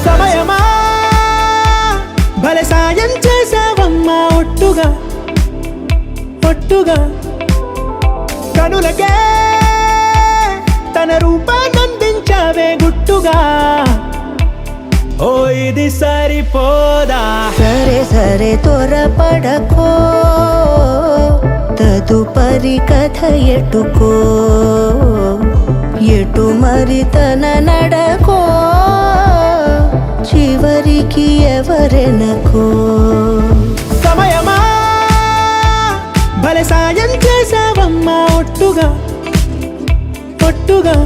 సమయమా భలే సాయం చేసావమ్మా ఒట్టుగా ఒట్టుగా కనులకే తన రూపాన్నందించావే గుట్టుగా ఓ ఇది సరిపోదా సరే సరే త్వరపడకో తదుపరి కథ ఎటుకో ఎటు మరి తన నడకో చివరికి ఎవరెనకో సమయమా భలే సాయం చేసావమ్మా ఒట్టుగా ఒట్టుగా